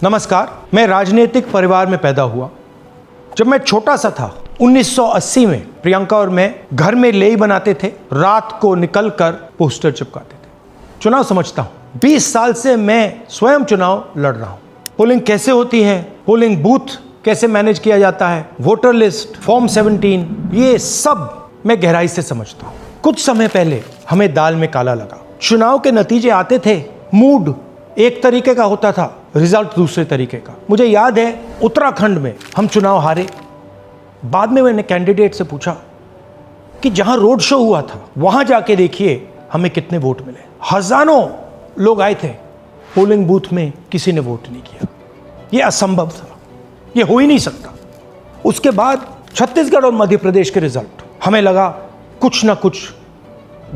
नमस्कार, मैं राजनीतिक परिवार में पैदा हुआ। जब मैं छोटा सा था 1980 में प्रियंका और मैं घर में लेई बनाते थे, रात को निकलकर पोस्टर चिपकाते थे। चुनाव समझता हूं, 20 साल से मैं स्वयं चुनाव लड़ रहा हूं। पोलिंग कैसे होती है, पोलिंग बूथ कैसे मैनेज किया जाता है, वोटर लिस्ट, फॉर्म 17, ये सब मैं गहराई से समझता हूं। कुछ समय पहले हमें दाल में काला लगा। चुनाव के नतीजे आते थे, मूड एक तरीके का होता था, रिजल्ट दूसरे तरीके का। मुझे याद है उत्तराखंड में हम चुनाव हारे। बाद में मैंने कैंडिडेट से पूछा कि जहां रोड शो हुआ था वहां जाके देखिए हमें कितने वोट मिले। हजारों लोग आए थे, पोलिंग बूथ में किसी ने वोट नहीं किया। यह असंभव था, यह हो ही नहीं सकता। उसके बाद छत्तीसगढ़ और मध्य प्रदेश के रिजल्ट, हमें लगा कुछ ना कुछ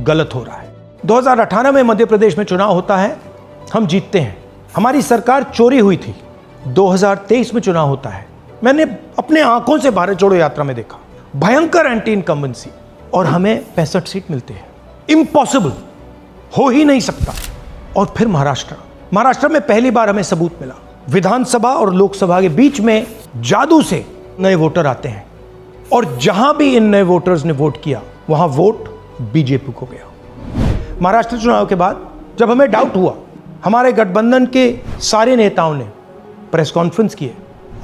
गलत हो रहा है। 2018 में मध्य प्रदेश में चुनाव होता है, हम जीतते हैं। हमारी सरकार चोरी हुई थी। 2023 में चुनाव होता है, मैंने अपने आंखों से भारत जोड़ो यात्रा में देखा, भयंकर एंटी इनकम्बेंसी, और हमें 65 सीट मिलते हैं। इम्पॉसिबल, हो ही नहीं सकता। और फिर महाराष्ट्र में पहली बार हमें सबूत मिला। विधानसभा और लोकसभा के बीच में जादू से नए वोटर आते हैं, और जहां भी इन नए वोटर्स ने वोट किया वहां वोट बीजेपी को गया। महाराष्ट्र चुनाव के बाद जब हमें डाउट हुआ, हमारे गठबंधन के सारे नेताओं ने प्रेस कॉन्फ्रेंस किए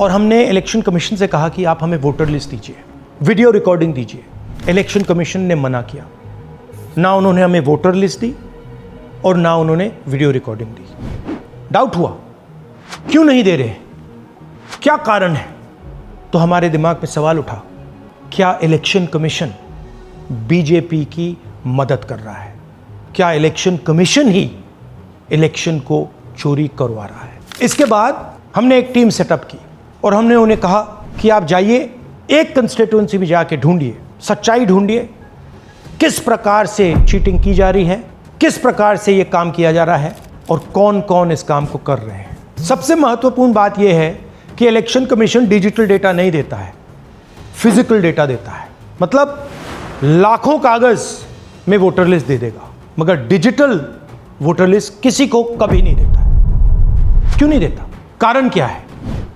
और हमने इलेक्शन कमीशन से कहा कि आप हमें वोटर लिस्ट दीजिए, वीडियो रिकॉर्डिंग दीजिए। इलेक्शन कमीशन ने मना किया। ना उन्होंने हमें वोटर लिस्ट दी और ना उन्होंने वीडियो रिकॉर्डिंग दी। डाउट हुआ, क्यों नहीं दे रहे, क्या कारण है? तो हमारे दिमाग में सवाल उठा, क्या इलेक्शन कमीशन बीजेपी की मदद कर रहा है? क्या इलेक्शन कमीशन ही इलेक्शन को चोरी करवा रहा है? इसके बाद हमने एक टीम सेटअप की और हमने उन्हें कहा कि आप जाइए, एक कंस्टिट्यूएंसी भी जाके ढूंढिए, सच्चाई ढूंढिए, किस प्रकार से चीटिंग की जा रही है, किस प्रकार से यह काम किया जा रहा है और कौन कौन इस काम को कर रहे हैं। सबसे महत्वपूर्ण बात यह है कि इलेक्शन कमीशन डिजिटल डेटा नहीं देता है, फिजिकल डेटा देता है। मतलब लाखों कागज में वोटर लिस्ट दे देगा, मगर डिजिटल वोटर लिस्ट किसी को कभी नहीं देता है। क्यों नहीं देता? कारण क्या है?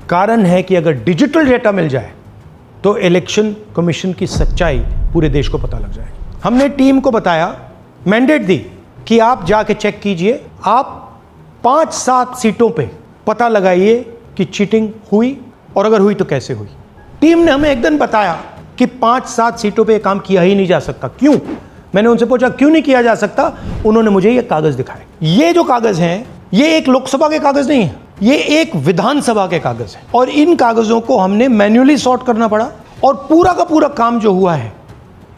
कारण है कि अगर डिजिटल डेटा मिल जाए तो इलेक्शन कमीशन की सच्चाई पूरे देश को पता लग जाएगी। हमने टीम को बताया, मैंडेट दी कि आप जाके चेक कीजिए, आप 5-7 सीटों पे पता लगाइए कि चीटिंग हुई, और अगर हुई तो कैसे हुई। टीम ने हमें एक दिन बताया कि 5-7 सीटों पे काम किया ही नहीं जा सकता। क्यों? मैंने उनसे पूछा क्यों नहीं किया जा सकता। उन्होंने मुझे ये कागज दिखाए। ये जो कागज हैं, ये एक लोकसभा के कागज नहीं है, ये एक विधानसभा के कागज है, और इन कागजों को हमने मैन्युअली सॉर्ट करना पड़ा। और पूरा का पूरा काम जो हुआ है,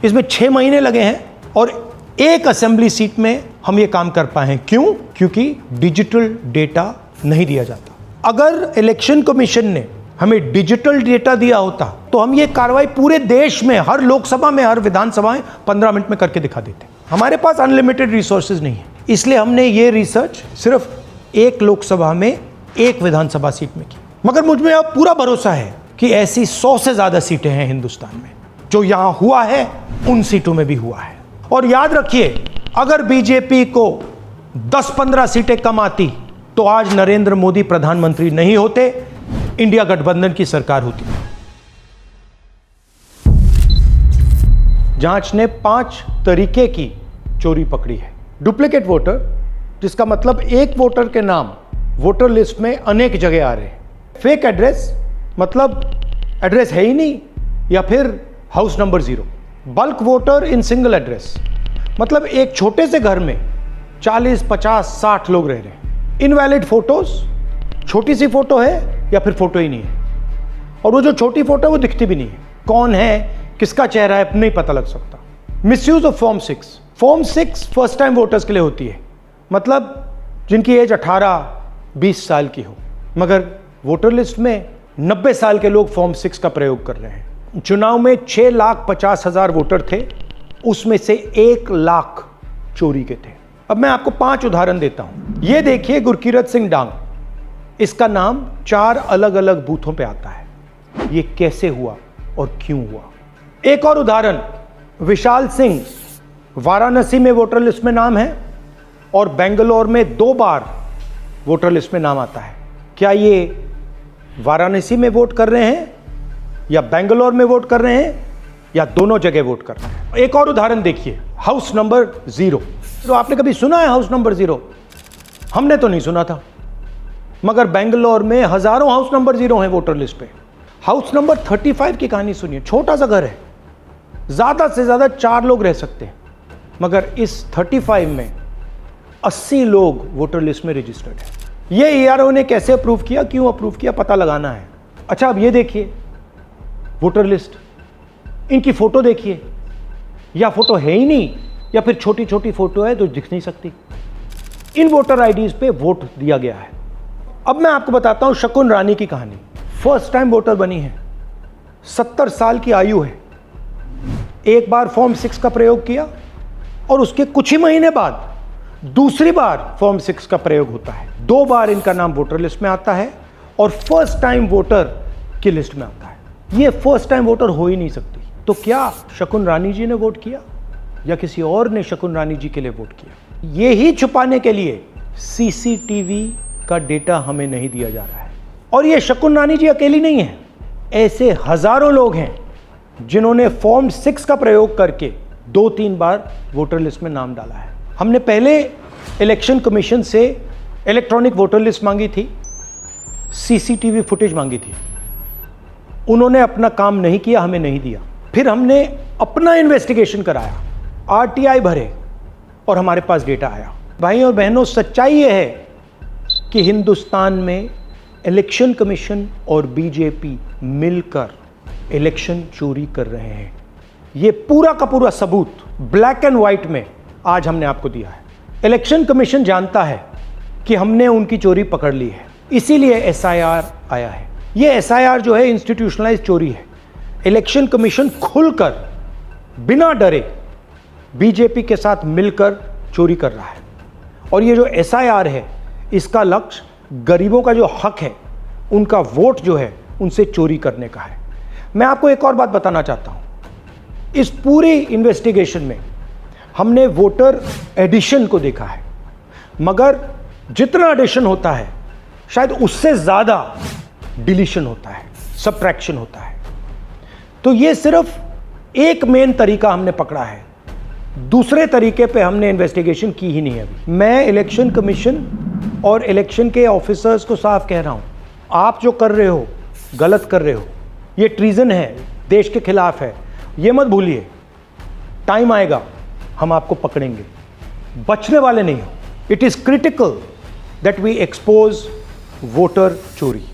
इसमें 6 महीने लगे हैं, और एक असेंबली सीट में हम ये काम कर पाए हैं। क्यों? क्योंकि डिजिटल डेटा नहीं दिया जाता। अगर इलेक्शन कमीशन ने हमें डिजिटल डेटा दिया होता तो हम ये कार्रवाई पूरे देश में, हर लोकसभा में, हर विधानसभा में 15 मिनट में करके दिखा देते। हमारे पास अनलिमिटेड रिसोर्सेज नहीं है, इसलिए हमने ये रिसर्च सिर्फ एक लोकसभा में, एक विधानसभा सीट में की। मगर मुझ में अब पूरा भरोसा है कि ऐसी 100 से ज्यादा सीटें हैं हिंदुस्तान में। जो यहां हुआ है उन सीटों में भी हुआ है। और याद रखिए, अगर बीजेपी को 10-15 सीटें कम आती तो आज नरेंद्र मोदी प्रधानमंत्री नहीं होते, इंडिया गठबंधन की सरकार होती। जांच ने 5 तरीके की चोरी पकड़ी है। डुप्लीकेट वोटर, जिसका मतलब एक वोटर के नाम वोटर लिस्ट में अनेक जगह आ रहे हैं। फेक एड्रेस, मतलब एड्रेस है ही नहीं, या फिर house number 0। Bulk voter in single address, मतलब एक छोटे से घर में 40, 50, 60 लोग रह रहे हैं। इनवैलिड फोटोज, छोटी सी फोटो है या फिर फोटो ही नहीं है, और वो जो छोटी फोटो है वो दिखती भी नहीं है। कौन है, किसका चेहरा है, नहीं पता लग सकता। Misuse of form 6। Form 6 first time voters के लिए होती है, मतलब जिनकी एज 18-20 साल की हो, मगर वोटर लिस्ट में 90 साल के लोग फॉर्म 6 का प्रयोग कर रहे हैं। चुनाव में 6,50,000 वोटर थे, उसमें से 1 लाख चोरी के थे। अब मैं आपको 5 उदाहरण देता हूं। ये देखिए, गुरकीरत सिंह डांग, इसका नाम 4 अलग अलग बूथों पे आता है। ये कैसे हुआ और क्यों हुआ? एक और उदाहरण, विशाल सिंह, वाराणसी में वोटर लिस्ट में नाम है और बेंगलोर में 2 बार वोटर लिस्ट में नाम आता है। क्या ये वाराणसी में वोट कर रहे हैं या बेंगलोर में वोट कर रहे हैं या दोनों जगह वोट कर रहे हैं? एक और उदाहरण देखिए, हाउस नंबर 0। तो आपने कभी सुना है हाउस नंबर 0? हमने तो नहीं सुना था, मगर बेंगलोर में हजारों हाउस नंबर 0 हैं वोटर लिस्ट पे। हाउस नंबर 35 की कहानी सुनिए। छोटा सा घर है, ज्यादा से ज्यादा 4 लोग रह सकते हैं, मगर इस 35 में 80 लोग वोटर लिस्ट में रजिस्टर्ड है। ये ईआरओ ने कैसे अप्रूव किया, क्यों अप्रूव किया, पता लगाना है। अच्छा, अब ये देखिए वोटर लिस्ट, इनकी फोटो देखिए, या फोटो है ही नहीं या फिर छोटी छोटी फोटो है तो दिख नहीं सकती। इन वोटर आईडीज पे वोट दिया गया है। अब मैं आपको बताता हूं शकुन रानी की कहानी। फर्स्ट टाइम वोटर बनी है, 70 साल की आयु है। एक बार फॉर्म 6 का प्रयोग किया और उसके कुछ ही महीने बाद दूसरी बार फॉर्म 6 का प्रयोग होता है। 2 बार इनका नाम वोटर लिस्ट में आता है और फर्स्ट टाइम वोटर की लिस्ट में आता है। ये फर्स्ट टाइम वोटर हो ही नहीं सकती। तो क्या शकुन रानी जी ने वोट किया या किसी और ने शकुन रानी जी के लिए वोट किया? ये ही छुपाने के लिए सीसीटीवी का डेटा हमें नहीं दिया जा रहा है। और ये शकुन रानी जी अकेली नहीं है, ऐसे हजारों लोग हैं जिन्होंने फॉर्म 6 का प्रयोग करके 2-3 बार वोटर लिस्ट में नाम डाला है। हमने पहले इलेक्शन कमीशन से इलेक्ट्रॉनिक वोटर लिस्ट मांगी थी, सीसीटीवी फुटेज मांगी थी। उन्होंने अपना काम नहीं किया, हमें नहीं दिया। फिर हमने अपना इन्वेस्टिगेशन कराया, आरटीआई भरे और हमारे पास डेटा आया। भाई और बहनों, सच्चाई यह है कि हिंदुस्तान में इलेक्शन कमीशन और बीजेपी मिलकर इलेक्शन चोरी कर रहे हैं। यह पूरा का पूरा सबूत ब्लैक एंड व्हाइट में आज हमने आपको दिया है। इलेक्शन कमीशन जानता है कि हमने उनकी चोरी पकड़ ली है, इसीलिए एसआईआर आया है। यह एसआईआर जो है इंस्टीट्यूशनलाइज चोरी है। इलेक्शन कमीशन खुलकर बिना डरे बीजेपी के साथ मिलकर चोरी कर रहा है। और ये जो एसआईआर है, इसका लक्ष्य गरीबों का जो हक है, उनका वोट जो है, उनसे चोरी करने का है। मैं आपको एक और बात बताना चाहता हूं। इस पूरी इन्वेस्टिगेशन में हमने वोटर एडिशन को देखा है, मगर जितना एडिशन होता है शायद उससे ज्यादा डिलीशन होता है, सबट्रैक्शन होता है। तो ये सिर्फ एक मेन तरीका हमने पकड़ा है, दूसरे तरीके पे हमने इन्वेस्टिगेशन की ही नहीं अभी। मैं इलेक्शन कमीशन और इलेक्शन के ऑफिसर्स को साफ कह रहा हूं, आप जो कर रहे हो गलत कर रहे हो, ये ट्रीजन है, देश के खिलाफ है। ये मत भूलिए, टाइम आएगा हम आपको पकड़ेंगे, बचने वाले नहीं हो। It is critical that we expose voter चोरी।